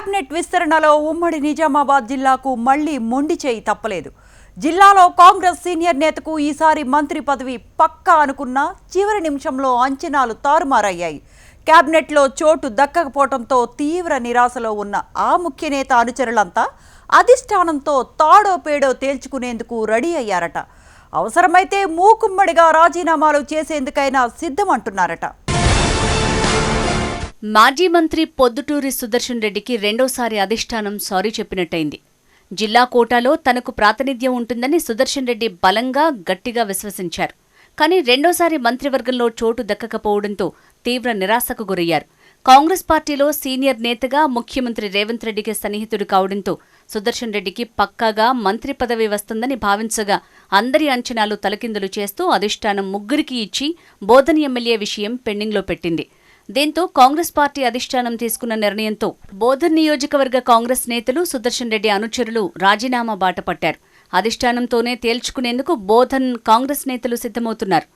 Cabinet విస్తరణలో ఉమ్మడి నిజామాబాద్ జిల్లాకు మళ్లీ మొండి చేయి తప్పలేదు. జిల్లాలో కాంగ్రెస్ సీనియర్ నేతకు ఈసారి మంత్రి పదవి పక్కా అనుకున్నా చివరి నిమిషంలో అంచనాలు తారుమారయ్యాయి. కేబినెట్లో చోటు దక్కకపోవడంతో తీవ్ర నిరాశలో ఉన్న ఆ ముఖ్య నేత అనుచరులంతా అధిష్టానంతో తాడో పేడో తేల్చుకునేందుకు రెడీ అయ్యారట. అవసరమైతే మూకుమ్మడిగా రాజీనామాలు చేసేందుకైనా సిద్ధమంటున్నారట. మాజీ మంత్రి పొద్దుటూరి సుదర్శన్ రెడ్డికి రెండోసారి అధిష్టానం సారీ చెప్పినట్టయింది. జిల్లా కోటాలో తనకు ప్రాతినిధ్యం ఉంటుందని సుదర్శన్ రెడ్డి బలంగా గట్టిగా విశ్వసించారు. కానీ రెండోసారి మంత్రివర్గంలో చోటు దక్కకపోవడంతో తీవ్ర నిరాశకు గురయ్యారు. కాంగ్రెస్ పార్టీలో సీనియర్ నేతగా ముఖ్యమంత్రి రేవంత్ రెడ్డికి సన్నిహితుడు కావడంతో సుదర్శన్ రెడ్డికి పక్కాగా మంత్రి పదవి వస్తుందని భావించగా అందరి అంచనాలు తలకిందులు చేస్తూ అధిష్టానం ముగ్గురికి ఇచ్చి బోధన్ ఎమ్మెల్యే విషయం పెండింగ్లో పెట్టింది. దీంతో కాంగ్రెస్ పార్టీ అధిష్టానం తీసుకున్న నిర్ణయంతో బోధన్ నియోజకవర్గ కాంగ్రెస్ నేతలు సుదర్శన్ రెడ్డి అనుచరులు రాజీనామా బాట పట్టారు. అధిష్టానంతోనే తేల్చుకునేందుకు బోధన్ కాంగ్రెస్ నేతలు సిద్ధమవుతున్నారు.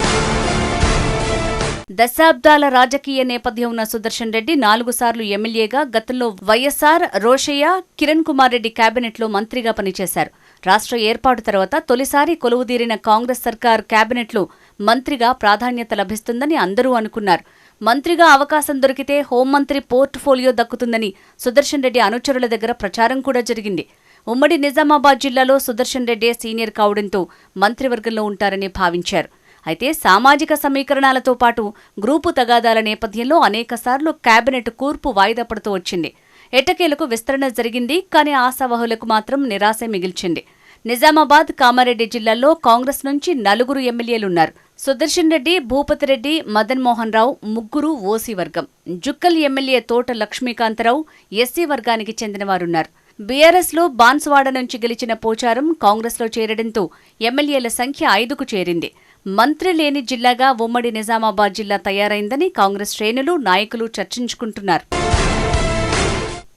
దశాబ్దాల రాజకీయ నేపథ్యం ఉన్న సుదర్శన్ రెడ్డి 4 సార్లు ఎమ్మెల్యేగా, గతంలో వైఎస్ఆర్, రోషయ్య, కిరణ్ కుమార్ రెడ్డి కేబినెట్లో మంత్రిగా పనిచేశారు. రాష్ట్ర ఏర్పాటు తర్వాత తొలిసారి కొలువుదీరిన కాంగ్రెస్ సర్కార్ కేబినెట్లో మంత్రిగా ప్రాధాన్యత లభిస్తుందని అందరూ అనుకున్నారు. మంత్రిగా అవకాశం దొరికితే హోంమంత్రి పోర్ట్ఫోలియో దక్కుతుందని సుదర్శన్ రెడ్డి అనుచరుల దగ్గర ప్రచారం కూడా జరిగింది. ఉమ్మడి నిజామాబాద్ జిల్లాలో సుదర్శన్ రెడ్డి సీనియర్ కావడంతో మంత్రివర్గంలో ఉంటారని భావించారు. అయితే సామాజిక సమీకరణాలతో పాటు గ్రూపు తగాదాల నేపథ్యంలో అనేకసార్లు కేబినెట్ కూర్పు వాయిదా పడుతూ వచ్చింది. ఎట్టకేలకు విస్తరణ జరిగింది. కానీ ఆశావహులకు మాత్రం నిరాశే మిగిల్చింది. నిజామాబాద్, కామారెడ్డి జిల్లాల్లో కాంగ్రెస్ నుంచి 4 ఎమ్మెల్యేలున్నారు. సుదర్శన్ రెడ్డి, భూపతిరెడ్డి, మదన్ మోహన్ రావు ముగ్గురు ఓసీ వర్గం. జుక్కల్ ఎమ్మెల్యే తోట లక్ష్మీకాంతరావు ఎస్సీ వర్గానికి చెందినవారున్నారు. బీఆర్ఎస్లో బాన్సువాడ నుంచి గెలిచిన పోచారం కాంగ్రెస్లో చేరడంతో ఎమ్మెల్యేల సంఖ్య 5కు చేరింది. మంత్రి లేని జిల్లాగా ఉమ్మడి నిజామాబాద్ జిల్లా తయారైందని కాంగ్రెస్ శ్రేణులు, నాయకులు చర్చించుకుంటున్నారు.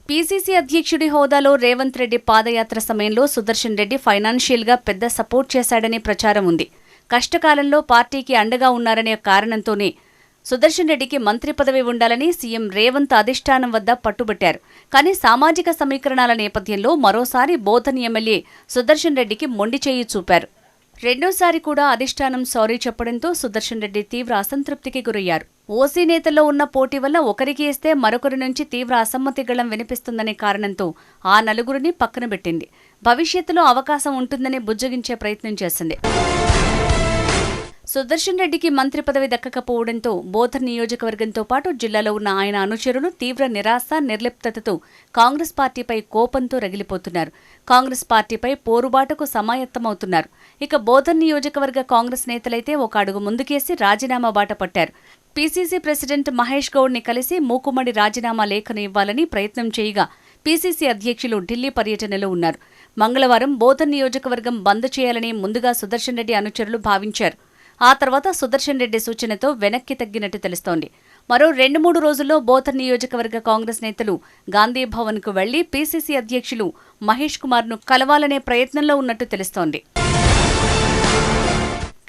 పీసీసీ అధ్యక్షుడి హోదాలో రేవంత్ రెడ్డి పాదయాత్ర సమయంలో సుదర్శన్ రెడ్డి ఫైనాన్షియల్గా పెద్ద సపోర్ట్ చేశాడనే ప్రచారం ఉంది. కష్టకాలంలో పార్టీకి అండగా ఉన్నారనే కారణంతోనే సుదర్శన్ రెడ్డికి మంత్రి పదవి ఉండాలని సీఎం రేవంత్ అధిష్టానం వద్ద పట్టుబట్టారు. కానీ సామాజిక సమీకరణాల నేపథ్యంలో మరోసారి బోధన్ ఎమ్మెల్యే సుదర్శన్ రెడ్డికి మొండి చేయి చూపారు. రెండోసారి కూడా అధిష్టానం సారీ చెప్పడంతో సుదర్శన్ రెడ్డి తీవ్ర అసంతృప్తికి గురయ్యారు. ఓసీ నేతల్లో ఉన్న పోటీ వల్ల ఒకరికి ఇస్తే మరొకరి నుంచి తీవ్ర అసమ్మతి గళం వినిపిస్తుందనే కారణంతో ఆ 4 పక్కన పెట్టింది. భవిష్యత్తులో అవకాశం ఉంటుందని బుజ్జగించే ప్రయత్నం చేసింది. సుదర్శన్ రెడ్డికి మంత్రి పదవి దక్కకపోవడంతో బోధన్ నియోజకవర్గంతో పాటు జిల్లాలో ఉన్న ఆయన అనుచరులు తీవ్ర నిరాశ, నిర్లిప్తతతో కాంగ్రెస్ పార్టీపై కోపంతో రగిలిపోతున్నారు. కాంగ్రెస్ పార్టీపై పోరుబాటుకు సమాయత్తమవుతున్నారు. ఇక బోధన్ నియోజకవర్గ కాంగ్రెస్ నేతలైతే ఒక అడుగు ముందుకేసి రాజీనామా బాట పట్టారు. పీసీసీ ప్రెసిడెంట్ మహేష్ గౌడ్ని కలిసి మూకుమ్మడి రాజీనామా లేఖను ఇవ్వాలని ప్రయత్నం చేయగా పీసీసీ అధ్యక్షులు ఢిల్లీ పర్యటనలో ఉన్నారు. మంగళవారం బోధన్ నియోజకవర్గం బంద్ చేయాలని ముందుగా సుదర్శన్ రెడ్డి అనుచరులు భావించారు. ఆ తర్వాత సుదర్శన్ రెడ్డి సూచనతో వెనక్కి తగ్గినట్టు తెలుస్తోంది. మరో 2-3 రోజుల్లో బోధన్ నియోజకవర్గ కాంగ్రెస్ నేతలు గాంధీ భవన్కు వెళ్లి పీసీసీ అధ్యక్షులు మహేష్ కుమార్ను కలవాలనే ప్రయత్నంలో ఉన్నట్టు తెలుస్తోంది.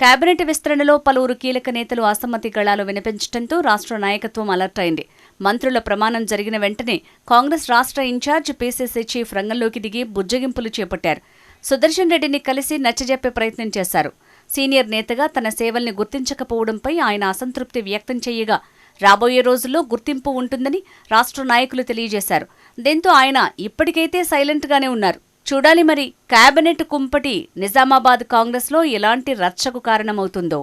కేబినెట్ విస్తరణలో పలువురు కీలక నేతలు అసమ్మతి గళాలు వినిపించడంతో రాష్ట్ర నాయకత్వం అలర్ట్ అయింది. మంత్రుల ప్రమాణం జరిగిన వెంటనే కాంగ్రెస్ రాష్ట్ర ఇన్ఛార్జ్ పీసీసీ చీఫ్ రంగంలోకి దిగి బుజ్జగింపులు చేపట్టారు. సుదర్శన్ రెడ్డిని కలిసి నచ్చజెప్పే ప్రయత్నం చేశారు. సీనియర్ నేతగా తన సేవల్ని గుర్తించకపోవడంపై ఆయన అసంతృప్తి వ్యక్తం చేయగా రాబోయే రోజుల్లో గుర్తింపు ఉంటుందని రాష్ట్ర నాయకులు తెలియజేశారు. దీంతో ఆయన ఇప్పటికైతే సైలెంట్గానే ఉన్నారు. చూడాలి మరి కేబినెట్ కుంపటి నిజామాబాద్ కాంగ్రెస్లో ఎలాంటి రచ్చకు కారణమవుతుందో.